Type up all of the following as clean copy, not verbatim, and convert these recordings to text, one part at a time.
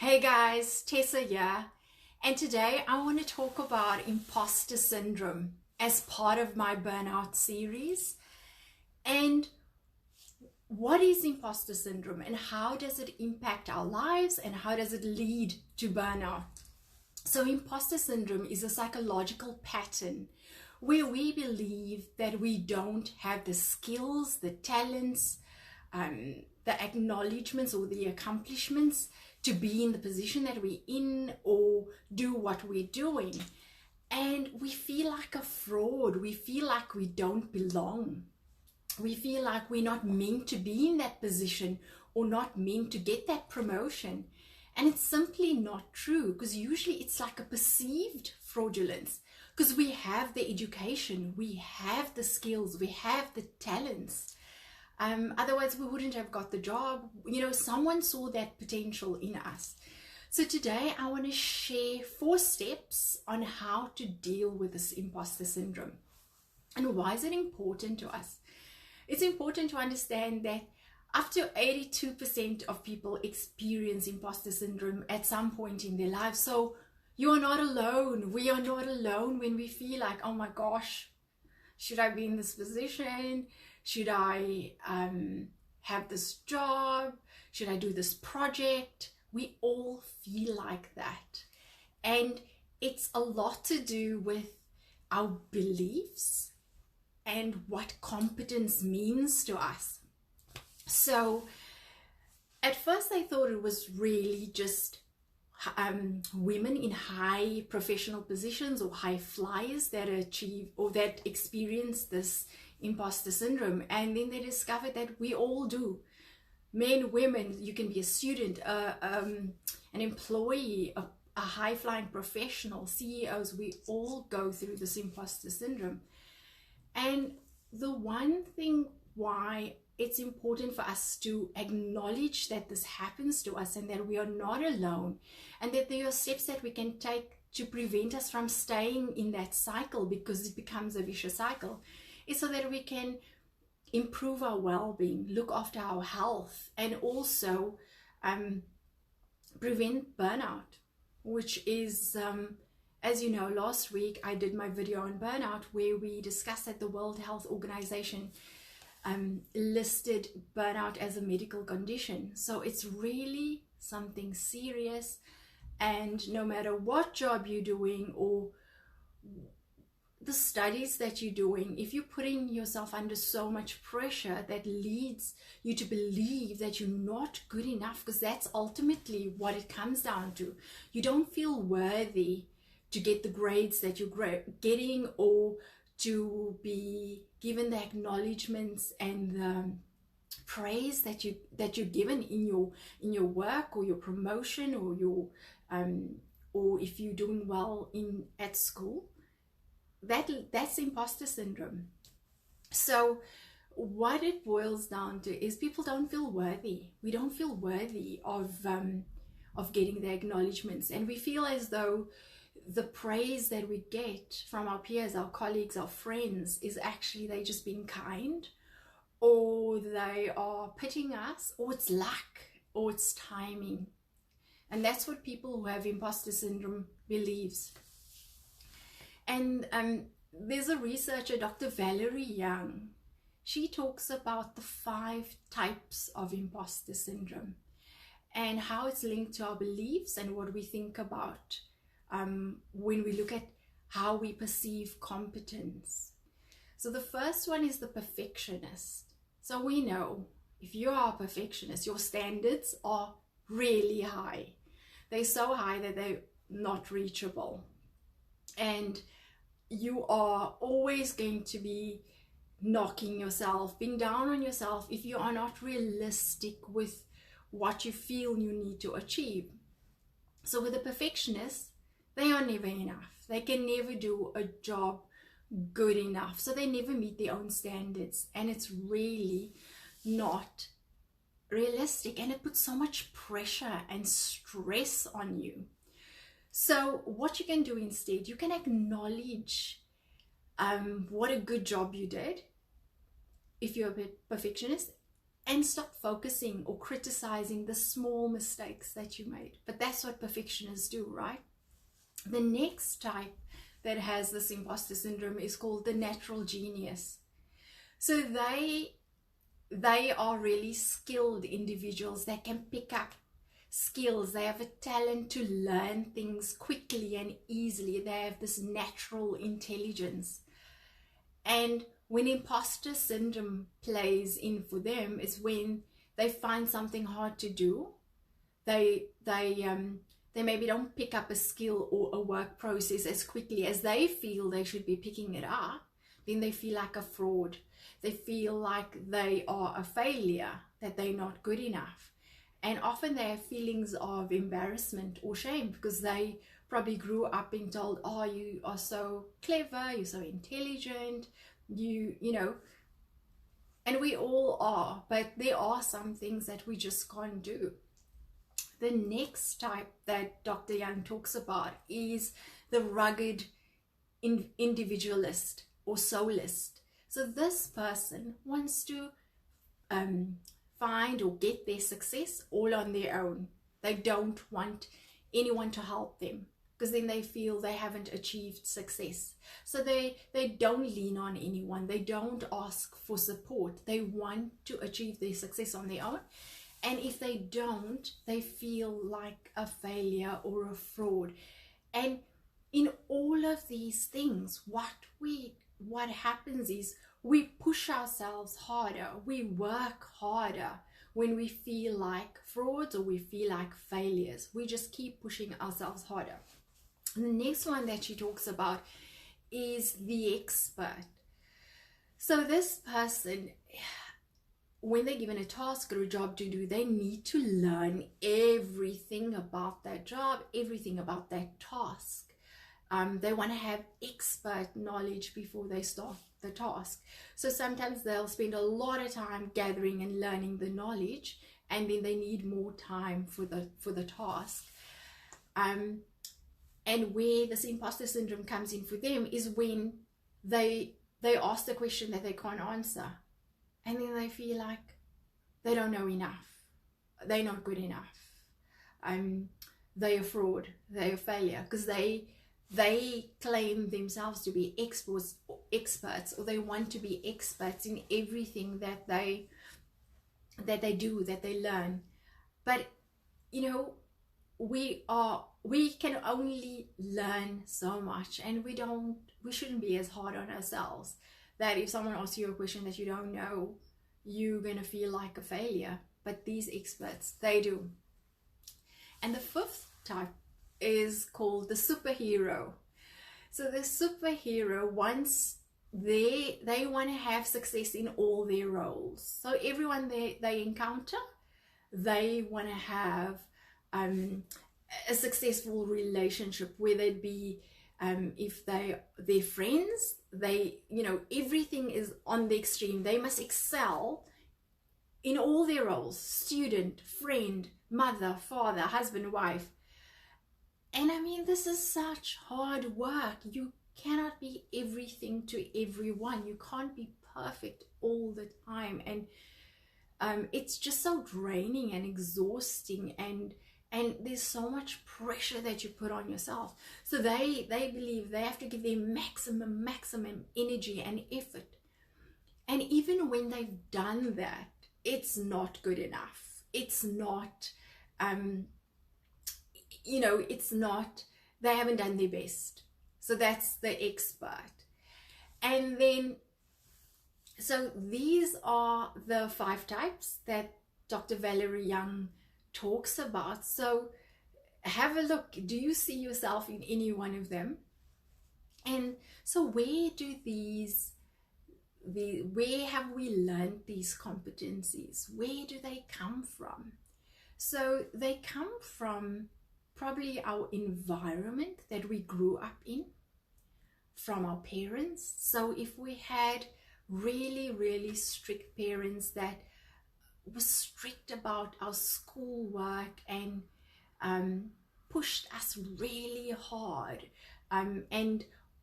Hey guys, Tessa here, and today I want to talk about imposter syndrome as part of my burnout series. And what is imposter syndrome and how does it impact our lives and how does it lead to burnout? So imposter syndrome is a psychological pattern where we believe that we don't have the skills, the talents, the acknowledgements or the accomplishments to be in the position that we're in or do what we're doing. And we feel like a fraud. We feel like we don't belong. We feel like we're not meant to be in that position or not meant to get that promotion. And it's simply not true, because usually it's like a perceived fraudulence, because we have the education, we have the skills, we have the talents. Otherwise we wouldn't have got the job. Someone saw that potential in us. So today I want to share 4 steps on how to deal with this imposter syndrome. And why is it important to us? It's important to understand that up to 82% of people experience imposter syndrome at some point in their lives. So you are not alone. We are not alone when we feel like, oh my gosh, should I be in this position? Should I have this job? Should I do this project? We all feel like that. And it's a lot to do with our beliefs and what competence means to us. So at first I thought it was really just women in high professional positions or high flyers that achieve or that experience this imposter syndrome. And then they discovered that we all do. Men, women, you can be a student, an employee, a high-flying professional, CEOs, we all go through this imposter syndrome. And the one thing why it's important for us to acknowledge that this happens to us and that we are not alone, and that there are steps that we can take to prevent us from staying in that cycle, because it becomes a vicious cycle, is so that we can improve our well-being, look after our health, and also prevent burnout, which is, as you know, last week I did my video on burnout where we discussed that the World Health Organization listed burnout as a medical condition. So it's really something serious, and no matter what job you're doing or the studies that you're doing, if you're putting yourself under so much pressure that leads you to believe that you're not good enough, because that's ultimately what it comes down to. You don't feel worthy to get the grades that you're getting, or to be given the acknowledgements and the praise that you're given in your work or your promotion or your or if you're doing well at school. That's imposter syndrome. So what it boils down to is people don't feel worthy. We don't feel worthy of getting the acknowledgements, and we feel as though the praise that we get from our peers, our colleagues, our friends is actually they just being kind, or they are pitying us, or it's luck, or it's timing. And that's what people who have imposter syndrome believes. And there's a researcher, Dr. Valerie Young. She talks about the 5 types of imposter syndrome and how it's linked to our beliefs and what we think about when we look at how we perceive competence. So the first one is the perfectionist. So we know if you are a perfectionist, your standards are really high. They're so high that they're not reachable. And you are always going to be knocking yourself, being down on yourself if you are not realistic with what you feel you need to achieve. So with a perfectionist, they are never enough. They can never do a job good enough. So they never meet their own standards. And it's really not realistic. And it puts so much pressure and stress on you. So what you can do instead, you can acknowledge what a good job you did if you're a perfectionist, and stop focusing or criticizing the small mistakes that you made. But that's what perfectionists do, right? The next type that has this imposter syndrome is called the natural genius. So they are really skilled individuals that can pick up skills. They have a talent to learn things quickly and easily. They have this natural intelligence. And when imposter syndrome plays in for them is when they find something hard to do. They maybe don't pick up a skill or a work process as quickly as they feel they should be picking it up. Then they feel like a fraud. They feel like they are a failure, that they're not good enough. And often they have feelings of embarrassment or shame because they probably grew up being told, oh, you are so clever, you're so intelligent, you know, and we all are, but there are some things that we just can't do. The next type that Dr. Young talks about is the rugged individualist or soulist. So this person wants to find or get their success all on their own. They don't want anyone to help them because then they feel they haven't achieved success. So they don't lean on anyone. They don't ask for support. They want to achieve their success on their own. And if they don't, they feel like a failure or a fraud. And in all of these things, what happens is we push ourselves harder, we work harder when we feel like frauds or we feel like failures. We just keep pushing ourselves harder. And the next one that she talks about is the expert. So this person, when they're given a task or a job to do, they need to learn everything about that job, everything about that task. They want to have expert knowledge before they start the task. So sometimes they'll spend a lot of time gathering and learning the knowledge, and then they need more time for the task. And where this imposter syndrome comes in for them is when they ask the question that they can't answer, and then they feel like they don't know enough, they're not good enough, they're a fraud, they're a failure, because they claim themselves to be experts, or they want to be experts in everything that they do, that they learn. But you know, we can only learn so much, and we shouldn't be as hard on ourselves that if someone asks you a question that you don't know, you're gonna feel like a failure. But these experts, they do. And the fifth type is called the superhero. So the superhero wants they want to have success in all their roles. So everyone they encounter, they want to have a successful relationship, whether it be if they're friends, everything is on the extreme. They must excel in all their roles: student, friend, mother, father, husband, wife. And I mean, this is such hard work. You cannot be everything to everyone. You can't be perfect all the time. And it's just so draining and exhausting, and there's so much pressure that you put on yourself. So they believe they have to give their maximum energy and effort. And even when they've done that, it's not good enough. It's not, it's not, they haven't done their best. So that's the expert. And then, so these are the 5 types that Dr. Valerie Young talks about. So have a look. Do you see yourself in any one of them? And so where have we learned these competencies? Where do they come from? So they come from probably our environment that we grew up in, from our parents. So if we had really, really strict parents that were strict about our schoolwork and pushed us really hard,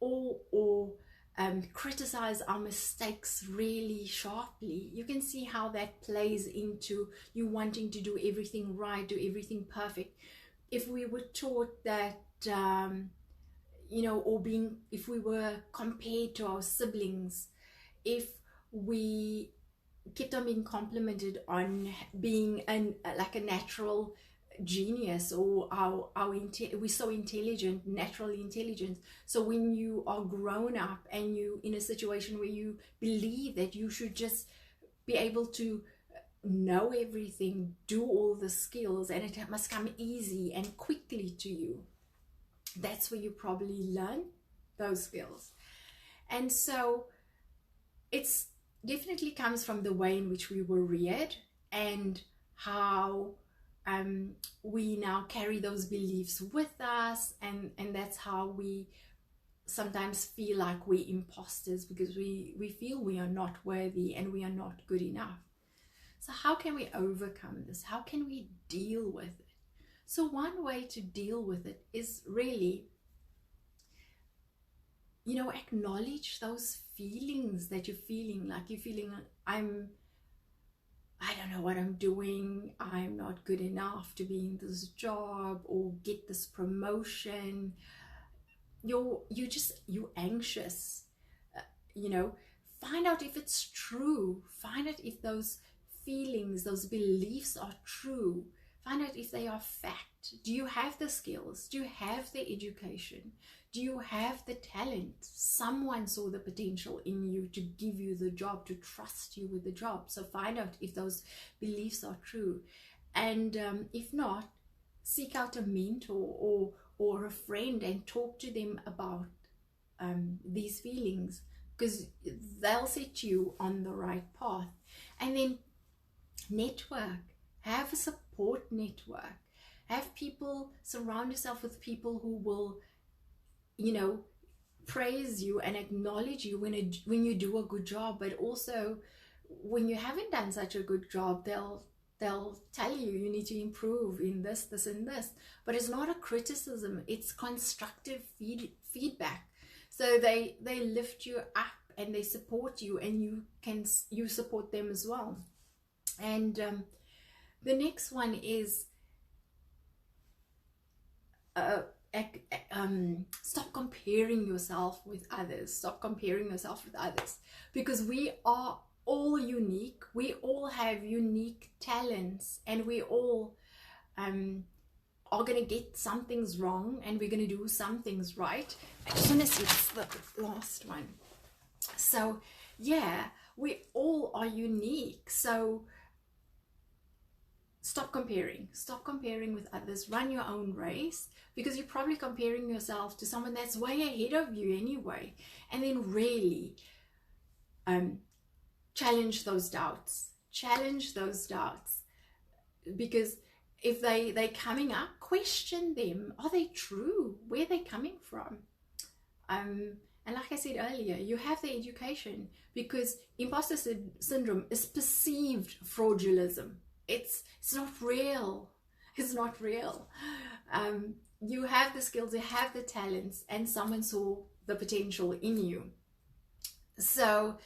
or criticize our mistakes really sharply, you can see how that plays into you wanting to do everything right, do everything perfect. If we were taught that, if we were compared to our siblings, if we kept on being complimented on being like a natural genius, or we're so intelligent, naturally intelligent. So when you are grown up and you in a situation where you believe that you should just be able to know everything, do all the skills, and it must come easy and quickly to you, that's where you probably learn those skills. And so it's definitely comes from the way in which we were reared, and how we now carry those beliefs with us, and that's how we sometimes feel like we're imposters, because we feel we are not worthy and we are not good enough. So how can we overcome this? How can we deal with it? So one way to deal with it is really, acknowledge those feelings that you're feeling. Like you're feeling, I don't know what I'm doing, I'm not good enough to be in this job or get this promotion. You're anxious. Find out if it's true. Find out if those feelings, those beliefs are true. Find out if they are fact. Do you have the skills? Do you have the education? Do you have the talent? Someone saw the potential in you to give you the job, to trust you with the job. So find out if those beliefs are true. And if not, seek out a mentor or a friend and talk to them about these feelings, because they'll set you on the right path. And then network. Have a support network. Have people, surround yourself with people who will, praise you and acknowledge you when you do a good job, but also when you haven't done such a good job, they'll tell you need to improve in this, and this. But it's not a criticism, it's constructive feedback. So they lift you up and they support you, and you support them as well. And the next one is stop comparing yourself with others. Stop comparing yourself with others, because we are all unique. We all have unique talents, and we all are going to get some things wrong, and we're going to do some things right. I just want to see the last one. So yeah, we all are unique. So stop comparing with others. Run your own race, because you're probably comparing yourself to someone that's way ahead of you anyway. And then really challenge those doubts, because if they're coming up, question them. Are they true? Where are they coming from? And like I said earlier, you have the education, because imposter syndrome is perceived fraudulism. It's not real. It's not real. You have the skills, you have the talents, and someone saw the potential in you. So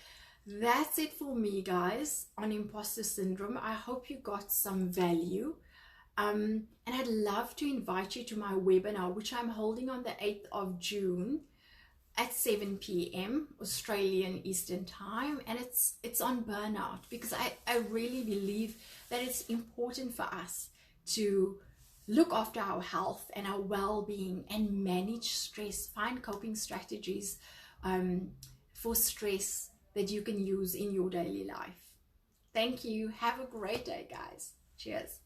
that's it for me, guys, on imposter syndrome. I hope you got some value. And I'd love to invite you to my webinar, which I'm holding on the 8th of June at 7 p.m. Australian Eastern Time, and it's on burnout, because I really believe that it's important for us to look after our health and our well-being and manage stress. Find coping strategies for stress that you can use in your daily life. Thank you. Have a great day, guys. Cheers.